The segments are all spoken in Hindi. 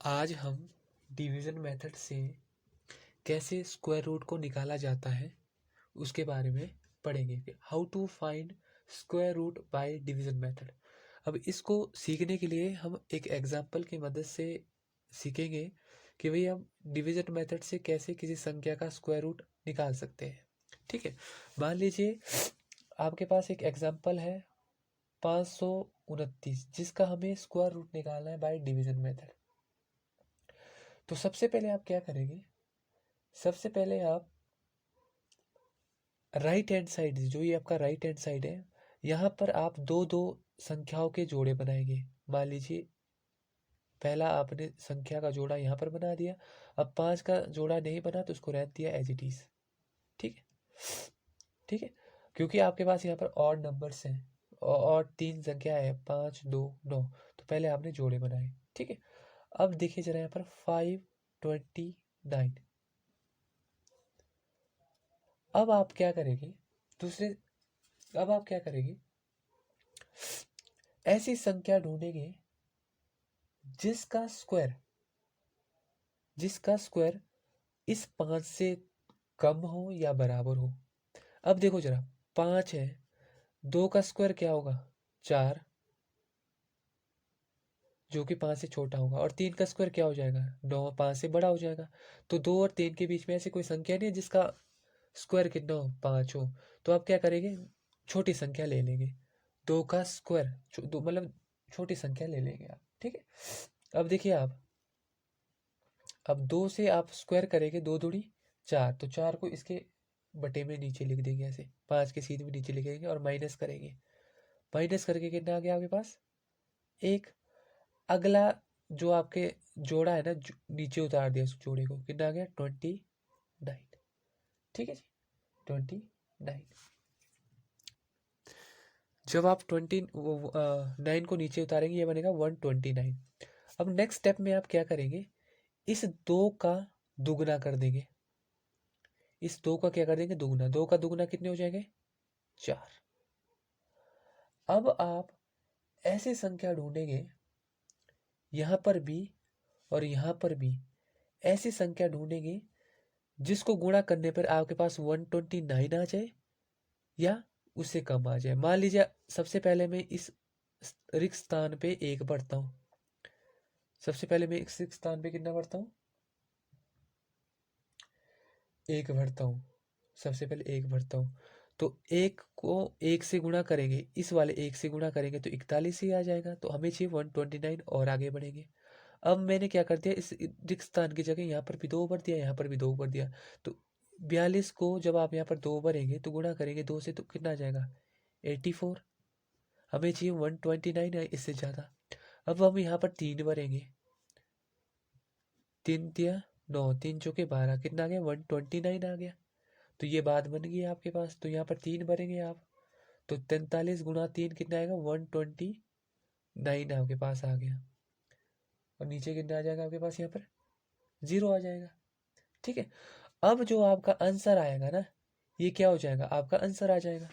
आज हम डिवीज़न मेथड से कैसे स्क्वायर रूट को निकाला जाता है उसके बारे में पढ़ेंगे। How to find square root by division method. अब इसको सीखने के लिए हम एक एग्जाम्पल की मदद से सीखेंगे कि भाई हम डिवीज़न मेथड से कैसे किसी संख्या का स्क्वायर रूट निकाल सकते हैं। ठीक है, मान लीजिए आपके पास एक एग्जाम्पल है 529 जिसका हमें स्क्वायर रूट निकालना है बाय डिवीज़न मेथड। तो सबसे पहले आप क्या करेंगे, सबसे पहले आप राइट हैंड साइड, जो ये आपका राइट हैंड साइड है, यहाँ पर आप दो दो संख्याओं के जोड़े बनाएंगे। मान लीजिए पहला आपने संख्या का जोड़ा यहाँ पर बना दिया, अब 5 का जोड़ा नहीं बना तो उसको रहने दिया एज इट इज। ठीक है, ठीक है, क्योंकि आपके पास यहाँ पर ऑड नंबर्स हैं और 3 संख्या है 5 2 9, तो पहले आपने जोड़े बनाए। ठीक है, अब देखिए जरा यहाँ पर 529। अब आप क्या करेंगे, दूसरे अब आप क्या करेंगे, ऐसी संख्या ढूंढेंगे जिसका स्क्वायर इस 5 से कम हो या बराबर हो। अब देखो जरा, 5 है, 2 का स्क्वायर क्या होगा 4, जो कि 5 से छोटा होगा, और 3 का स्क्वायर क्या हो जाएगा 9, 5 से बड़ा हो जाएगा। तो 2 और 3 के बीच में ऐसी कोई संख्या नहीं है जिसका स्क्वायर कितना हो 5 हो। तो आप क्या करेंगे, छोटी संख्या ले लेंगे, 2 का स्क्वायर मतलब छोटी संख्या ले लेंगे आप। ठीक है, अब देखिए आप, अब 2 से आप स्क्वायर करेंगे, 2 दूनी 4, तो 4 को इसके बटे में नीचे लिख देंगे, ऐसे 5 के सीधे में नीचे लिखेंगे और माइनस करेंगे। माइनस करके कितना आ गया आपके पास एक। अगला जो आपके जोड़ा है ना, नीचे उतार दिया उस जोड़े को, कितना आ गया 29। ठीक है जी, 29। जब आप 29 को नीचे उतारेंगे ये बनेगा 129। अब नेक्स्ट स्टेप में आप क्या करेंगे, इस 2 का दुगना कर देंगे, इस 2 का क्या कर देंगे दुगना, 2 का दुगना कितने हो जाएंगे 4। अब आप ऐसी संख्या ढूंढेंगे यहाँ पर भी और यहाँ पर भी, ऐसी संख्या ढूंढेंगे जिसको गुणा करने पर आपके पास 129 आ जाए या उससे कम आ जाए। मान लीजिए सबसे पहले मैं इस रिक्त स्थान पे 1 भरता हूँ, सबसे पहले मैं इस रिक्त स्थान पे कितना भरता हूँ 1 भरता हूँ, सबसे पहले 1 भरता हूँ। तो 1 को 1 से गुणा करेंगे, इस वाले 1 से गुणा करेंगे तो 41 ही आ जाएगा, तो हमें चाहिए 129 और आगे बढ़ेंगे। अब मैंने क्या कर दिया, इस रिक्त स्थान की जगह यहाँ पर भी 2 भर दिया, यहाँ पर भी 2 भर दिया। तो 42 को जब आप यहाँ पर 2 भरेंगे तो गुणा करेंगे 2 से तो कितना आ जाएगा 84। हमें चाहिए 129 है, इससे ज़्यादा। अब हम यहाँ पर 3 भरेंगे, 3 दिया 9, 3 चौके 12, कितना आ गया 129 आ गया। तो ये बात बन गई आपके पास, तो यहाँ पर 3 भरेंगे आप, तो 43 गुणा 3 कितना आएगा 129 आपके पास आ गया। और नीचे कितना आ जाएगा आपके पास, यहाँ पर 0 आ जाएगा। ठीक है, अब जो आपका आंसर आएगा ना, ये क्या हो जाएगा आपका आंसर आ जाएगा।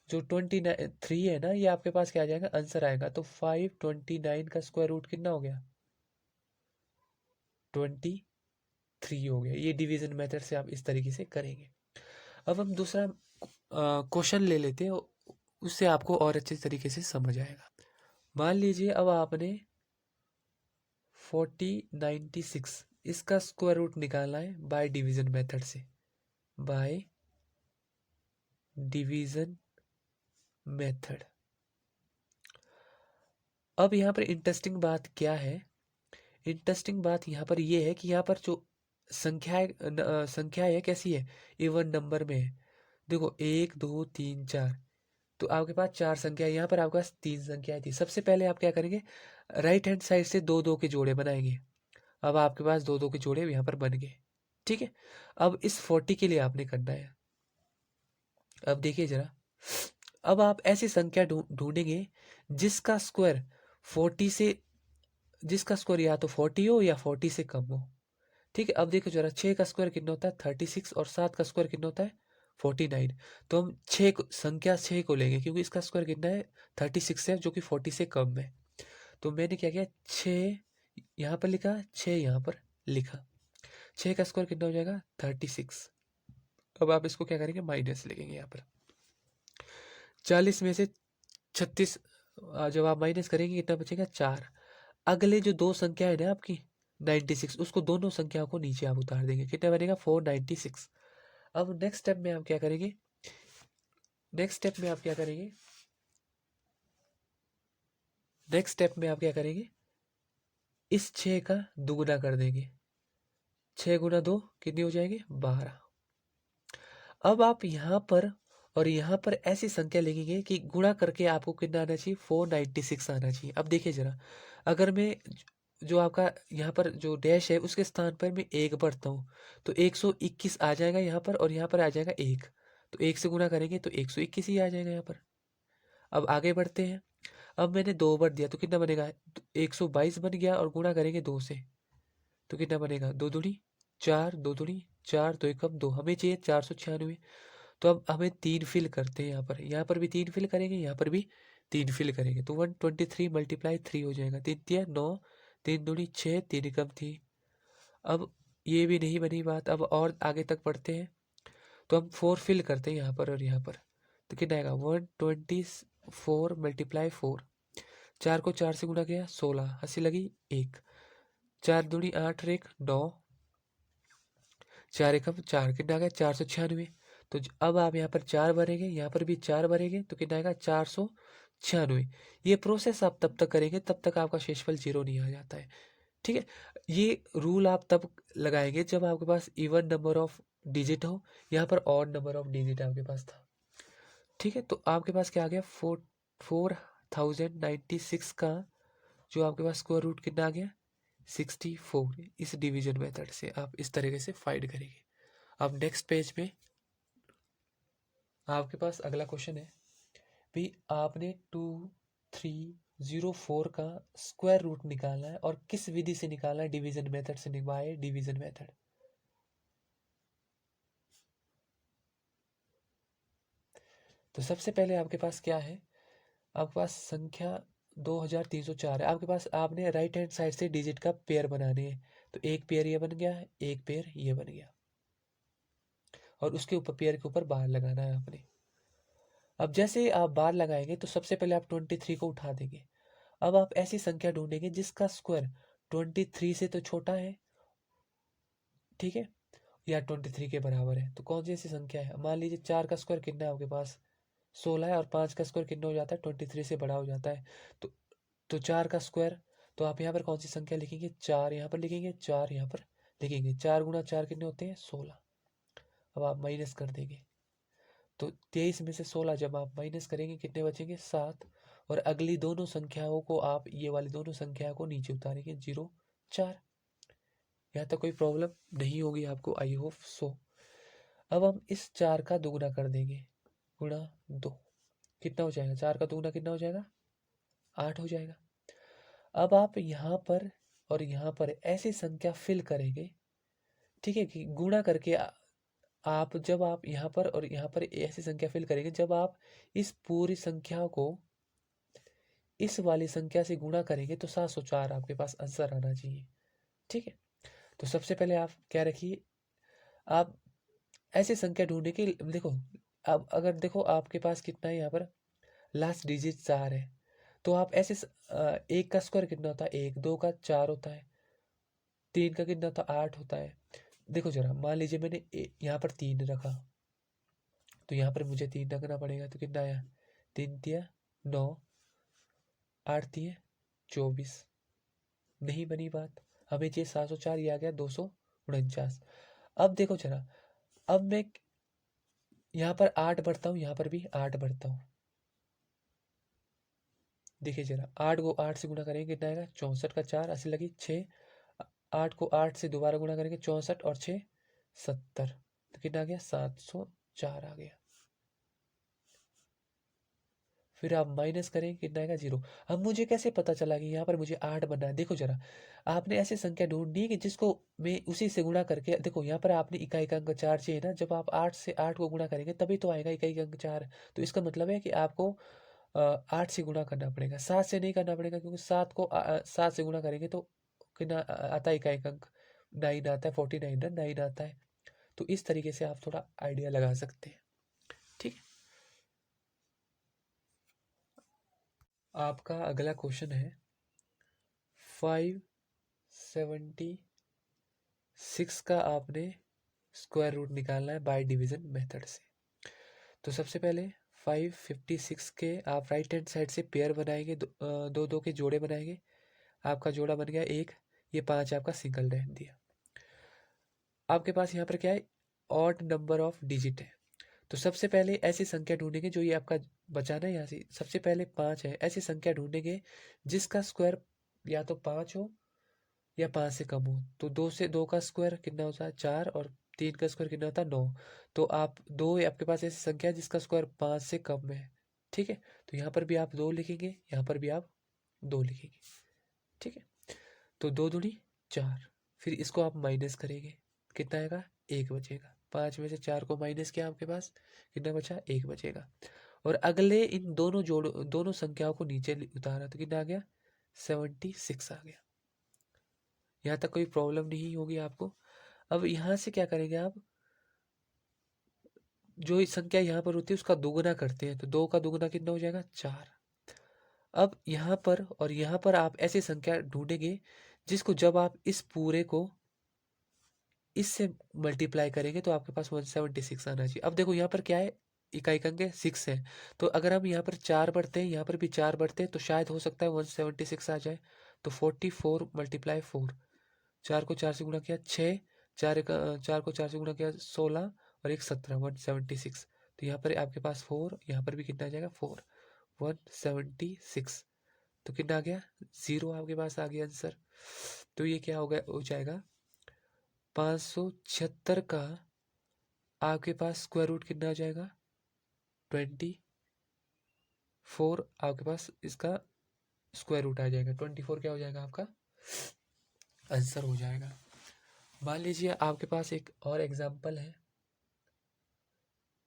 जो 23 है ना, ये आपके पास क्या आ जाएगा आंसर आएगा। तो 529 का स्क्वायर रूट कितना हो गया 23 हो गया। ये डिवीजन मेथड से आप इस तरीके से करेंगे। अब हम दूसरा क्वेश्चन ले लेते हैं, उससे आपको और अच्छे तरीके से समझ आएगा। मान लीजिए अब आपने 4096 इसका स्क्वायर रूट निकालना है बाय डिवीजन मेथड से, बाय डिवीजन मेथड। अब यहाँ पर इंटरेस्टिंग बात क्या है, इंटरेस्टिंग बात यहाँ पर ये है कि यहाँ पर जो संख्या है कैसी है, इवन नंबर में है। देखो 1 2 3 4, तो आपके पास 4 संख्या है, यहाँ पर आपके पास 3 संख्याएं थी। सबसे पहले आप क्या करेंगे, राइट हैंड साइड से 2 2 के जोड़े बनाएंगे। अब आपके पास 2 2 के जोड़े यहाँ पर बन गए। ठीक है, अब इस 40 के लिए आपने करना है। अब देखिए जरा, अब आप ऐसी संख्या ढूंढेंगे जिसका स्क्वायर 40 से, जिसका स्क्वायर या तो 40 हो या 40 से कम हो। ठीक है, अब देखो जरा, 6 का स्क्वायर कितना होता है 36, और 7 का स्क्वायर कितना होता है 49। तो हम संख्या 6 को लेंगे क्योंकि इसका स्क्वायर कितना है 36 है, जो कि 40 से कम है। तो मैंने क्या किया, 6 यहाँ पर लिखा, 6 यहाँ पर लिखा। 6 का स्क्वायर कितना हो जाएगा? 36। अब आप इसको क्या करेंगे? माइनस लिखेंगे यहाँ पर। 40 में से 36 जब आप माइनस करेंगे कितना बचेगा? 4। अगले जो दो संख्या है ना आपकी 96, उसको दोनों संख्याओं को नीचे आप उतार देंगे, कितना बनेगा? 496। अब नेक्स्ट स्टेप में आप क्या करेंगे? नेक्स्ट स्टेप में आप क्या करेंगे? नेक्स्ट स्टेप में आप क्या करेंगे? इस 6 का दुगुना कर देंगे। 6 गुना 2 कितनी हो जाएगी? 12। अब आप यहाँ पर और यहाँ पर ऐसी संख्या लिखेंगे कि गुणा करके आपको कितना आना चाहिए? 496 आना चाहिए। अब देखिए जरा, अगर मैं जो आपका यहाँ पर जो डैश है उसके स्थान पर मैं 1 भरता हूँ तो 121 आ जाएगा यहाँ पर, और यहाँ पर आ जाएगा 1। तो 1 से गुणा करेंगे तो 121 ही आ जाएगा यहाँ पर। अब आगे बढ़ते हैं। अब मैंने 2 भर दिया तो कितना बनेगा? 122 बन गया, और गुणा करेंगे 2 से तो कितना बनेगा? 2 दूनी 4, 2 दूनी 4, 2 एकम 2, हमें चाहिए 496। तो अब हमें 3 फिल करते हैं यहाँ पर भी 3 फिल करेंगे, यहाँ पर भी 3 फिल करेंगे, तो 123 मल्टीप्लाई 3 हो जाएगा। 3 तिया 9, 3 दूनी 6, 3 एकम 3। अब ये भी नहीं बनी बात, अब और आगे तक बढ़ते हैं। तो हम 4 फिल करते हैं यहाँ पर और यहाँ पर, तो कितना आएगा? 124 मल्टीप्लाई 4। 4 को 4 से गुणा किया 16, हंसी लगी 1। 4 दूनी 8 और 1 9, 4 एकम 4, कितना आ गया? 496। तो अब आप यहाँ पर 4 भरेंगे, यहाँ पर भी 4 भरेंगे, तो कितना आएगा? 496। ये प्रोसेस आप तब तक करेंगे तब तक आपका शेषफल 0 नहीं आ जाता है। ठीक है, ये रूल आप तब लगाएंगे जब आपके पास इवन नंबर ऑफ डिजिट हो, यहाँ पर ऑड नंबर ऑफ डिजिट आपके पास था। ठीक है, तो आपके पास क्या आ गया? 4096 का जो आपके पास स्क्वायर रूट कितना आ गया? 64। इस डिवीजन मेथड से आप इस तरीके से फाइंड करेंगे। अब नेक्स्ट पेज में आपके पास अगला क्वेश्चन है भी, आपने 2304 का स्क्वायर रूट निकालना है, और किस विधि से निकालना है? डिवीजन मेथड से निभाए डिवीजन मेथड। तो सबसे पहले आपके पास क्या है? आपके पास संख्या 2304 है आपके पास। आपने राइट हैंड साइड से डिजिट का पेयर बनाने हैं, तो एक पेयर ये बन गया, एक पेयर ये बन गया, और उसके ऊपर पेयर के ऊपर बार लगाना है आपने। अब जैसे आप बार लगाएंगे तो सबसे पहले आप 23 को उठा देंगे। अब आप ऐसी संख्या ढूंढेंगे जिसका स्क्वायर 23 से तो छोटा है, ठीक है, या 23 के बराबर है। तो कौन सी ऐसी संख्या है? मान लीजिए 4 का स्क्वायर कितना है आपके पास? 16 है, और 5 का स्क्वायर कितना हो जाता है? 23 से बड़ा हो जाता है। तो 4 का स्क्वायर, तो आप यहाँ पर कौन सी संख्या लिखेंगे? 4 यहाँ पर लिखेंगे, 4 यहाँ पर लिखेंगे। 4 गुणा 4 कितने होते हैं? 16। अब आप माइनस कर देंगे, तो 23 में से 16 जब आप माइनस करेंगे कितने बचेंगे? 7। और अगली दोनों संख्याओं को आप, ये वाली दोनों संख्याओं को नीचे उतारेंगे, 0 4। यहाँ तक कोई प्रॉब्लम नहीं होगी आपको, आई होप सो। अब हम इस 4 का दुगुना कर देंगे, गुणा 2, कितना हो जाएगा? 4 का दुगुना कितना हो जाएगा? 8 हो जाएगा। अब आप यहाँ पर और यहाँ पर ऐसी संख्या फिल करेंगे, ठीक है, कि गुणा करके आप जब आप यहाँ पर और यहाँ पर ऐसी संख्या फिल करेंगे जब आप इस पूरी संख्या को इस वाली संख्या से गुणा करेंगे, तो 704 आपके पास आंसर आना चाहिए। ठीक है, तो सबसे पहले आप क्या रखिए, आप ऐसी संख्या ढूंढने की, देखो अब अगर देखो आपके पास कितना है यहाँ पर, लास्ट डिजिट 4 है, तो आप ऐसे एक का स्क्वायर कितना होता है? 1। 2 का 4 होता है। 3 का कितना होता है? 8 होता है। देखो जरा, मान लीजिए मैंने यहाँ पर 3 रखा, तो यहाँ पर मुझे 3 रखना पड़ेगा, तो कितना आया? 3 तिया 9, 8 तिया 24। नहीं बनी बात, हमें चाहिए 704, ये आ गया 249। अब देखो जरा, अब मैं यहाँ पर 8 बढ़ता हूँ, यहाँ पर भी 8 बढ़ता हूँ। देखिए जरा, 8 को 8 से गुणा करेंगे कितना आएगा? 64 का 4, अस्सी लगी 6। 8 को 8 से दोबारा गुणा करेंगे, 64 और 6 70, तो कितना आ गया? 704 आ गया। फिर आप माइनस करें, कितना आएगा? 0। अब मुझे कैसे पता चला कि यहाँ पर मुझे 8 बनना है? देखो जरा, आपने ऐसी संख्या ढूंढनी है कि जिसको मैं उसी से गुणा करके, देखो यहाँ पर आपने इकाई का अंक 4 चाहिए ना, जब आप 8 से 8 को गुणा करेंगे तभी तो आएगा इकाई का अंक 4। तो इसका मतलब है कि आपको 8 से गुणा करना पड़ेगा, 7 से नहीं करना पड़ेगा, क्योंकि 7 को 7 से गुणा करेंगे तो कितना आता है इकाई अंक? 9 आता है, 49 ना, 9 आता है। तो इस तरीके से आप थोड़ा आइडिया लगा सकते हैं। ठीक है। आपका अगला क्वेश्चन है 576 का आपने स्क्वायर रूट निकालना है बाय डिवीजन मेथड से। तो सबसे पहले 556 के आप राइट हैंड साइड से पेयर बनाएंगे, दो दो के जोड़े बनाएंगे। आपका जोड़ा बन गया 1, ये 5 आपका सिंगल रहने दिया। आपके पास यहाँ पर क्या है? ऑड नंबर ऑफ डिजिट है। तो सबसे पहले ऐसी संख्या ढूंढेंगे, जो ये आपका बचाना है यहाँ से, सबसे पहले 5 है, ऐसी संख्या ढूंढेंगे जिसका स्क्वायर या तो 5 हो या 5 से कम हो। तो 2 से 2 का स्क्वायर कितना होता है? 4, और 3 का स्क्वायर कितना होता है? 9। तो आप दो, आपके पास ऐसी संख्या है जिसका स्क्वायर 5 से कम है। ठीक है। तो यहाँ पर भी आप 2 लिखेंगे, यहाँ पर भी आप 2 लिखेंगे। ठीक है। तो 2 दूनी 4। फिर इसको आप माइनस करेंगे, कितना आएगा? 1 बचेगा। 5 में से 4 को माइनस किया, आपके पास कितना बचा? 1 बचेगा। और अगले इन दोनों संख्याओं को नीचे उतारा, तो कितना आ गया? 76 आ गया। यहाँ तक कोई प्रॉब्लम नहीं होगी आपको। अब यहाँ से क्या करेंगे आप? जो संख्या यहाँ पर होती है उसका दोगुना करते हैं, तो 2 का दोगुना कितना हो जाएगा? 4। अब यहाँ पर और यहाँ पर आप ऐसी संख्या ढूंढेंगे जिसको जब आप इस पूरे को इससे मल्टीप्लाई करेंगे तो आपके पास 176 आना चाहिए। अब देखो यहाँ पर क्या है? इकाई अंक है 6 है। तो अगर हम यहाँ पर 4 बढ़ते हैं, यहाँ पर भी 4 बढ़ते हैं, तो शायद हो सकता है 176 आ जाए। तो 44 मल्टीप्लाई 4, 4 को 4 से गुणा किया 6, 4 को 4 से गुणा किया 16, और एक 17, 176। तो यहाँ पर आपके पास 4, यहाँ पर भी कितना आ जाएगा? 4, 176। तो कितना आ गया? 0 आपके पास आ गया आंसर। तो ये क्या हो जाएगा? 576 का आपके पास स्क्वायर रूट कितना आ जाएगा? 24 आपके पास इसका स्क्वायर रूट आ जाएगा। 24 क्या हो जाएगा? आपका आंसर हो जाएगा। मान लीजिए आपके पास एक और एग्जाम्पल है।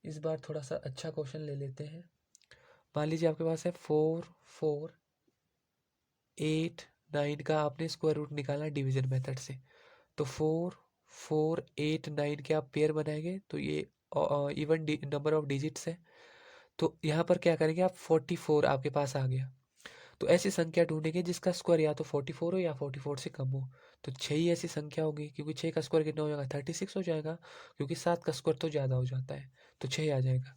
इस बार थोड़ा सा अच्छा क्वेश्चन ले लेते हैं। मान लीजिए आपके पास है 4489 का आपने स्क्वायर रूट निकाला डिवीजन मेथड से। तो 4489 के आप पेयर बनाएंगे, तो ये इवन नंबर ऑफ डिजिट्स है। तो यहाँ पर क्या करेंगे आप? 44 आपके पास आ गया। तो ऐसी संख्या ढूंढेंगे जिसका स्क्वायर या तो 44 हो या 44 से कम हो। तो 6 ही ऐसी संख्या होगी, क्योंकि 6 का स्क्वायर कितना हो जाएगा? 36 हो जाएगा, क्योंकि 7 का स्क्वायर तो ज़्यादा हो जाता है। तो 6 आ जाएगा।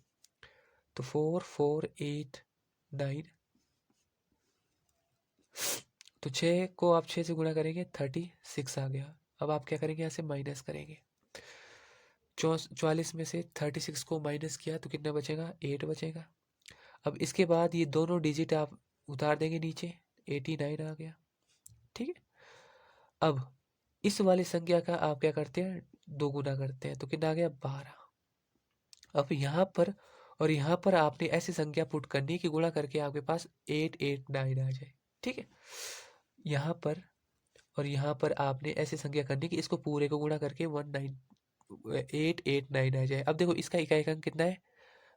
तो 4489, तो 6 को आप 6 से गुणा करेंगे, 36 आ गया। अब आप क्या करेंगे? यहाँ से माइनस करेंगे। 44 में से 36 को माइनस किया तो कितना बचेगा? 8 बचेगा। अब इसके बाद ये दोनों डिजिट आप उतार देंगे नीचे, 89 आ गया। ठीक है। अब इस वाली संख्या का आप क्या करते हैं? 2 गुना करते हैं, तो कितना आ गया? 12। अब यहाँ पर और यहाँ पर आपने ऐसी संख्या पुट करनी है कि गुणा करके आपके पास 889 आ जाए। ठीक है। यहाँ पर और यहाँ पर आपने ऐसी संख्या करनी है कि इसको पूरे को गुणा करके 889 आ जाए। अब देखो इसका इकाई अंक कितना है?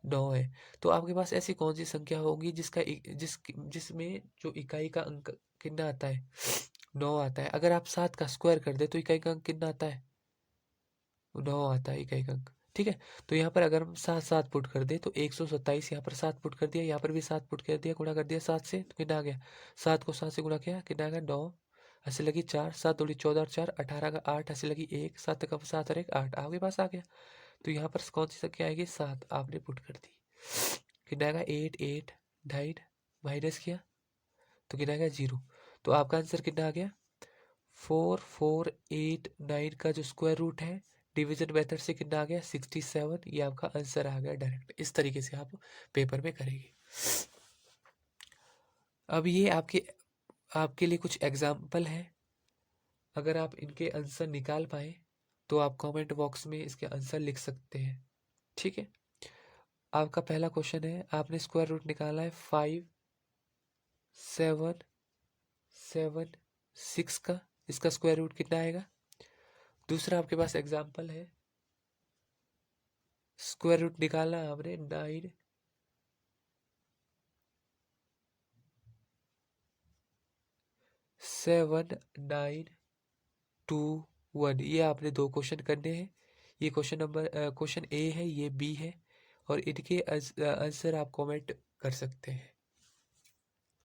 9 है। तो आपके पास ऐसी कौन सी संख्या होगी जिसमें जो इकाई का अंक कितना आता है? 9 आता है। अगर आप 7 का स्क्वायर कर दे तो इकाई का अंक कितना आता है? 9 आता है इकाई का अंक। ठीक है। तो यहाँ पर अगर हम 7 7 पुट कर दे तो 127, यहाँ पर 7 पुट कर दिया, यहाँ पर भी 7 पुट कर दिया, गुणा कर दिया 7 से, तो कितना आ गया? 7 को 7 से गुणा किया, कितना आ गया? 9। हंसी लगी 4, 7 दूनी 14 और 4 18 का 8, हंसी लगी 1, 7 का 7 और 1 8 आपके पास आ गया। तो यहाँ पर कौन सी संख्या आएगी? 7 आपने पुट कर दी। कितना आएगा? 8 8 9 माइनस किया तो कितना आएगा? 0। तो आपका आंसर कितना आ गया? 4489 का जो स्क्वायर रूट है डिवीजन मेथड से कितना आ गया? 67। ये आपका आंसर आ गया डायरेक्ट। इस तरीके से आप पेपर में करेंगे। अब ये आपके लिए कुछ एग्जाम्पल है। अगर आप इनके आंसर निकाल पाए तो आप कमेंट बॉक्स में इसके आंसर लिख सकते हैं। ठीक है। आपका पहला क्वेश्चन है, आपने स्क्वायर रूट निकाला है 5776 का, इसका स्क्वायर रूट कितना आएगा? दूसरा आपके पास एग्जाम्पल है, स्क्वायर रूट निकालना हमने 979 2 1, ये आपने 2 क्वेश्चन करने हैं। ये क्वेश्चन ए है, ये बी है, और इनके आंसर आप कमेंट कर सकते हैं।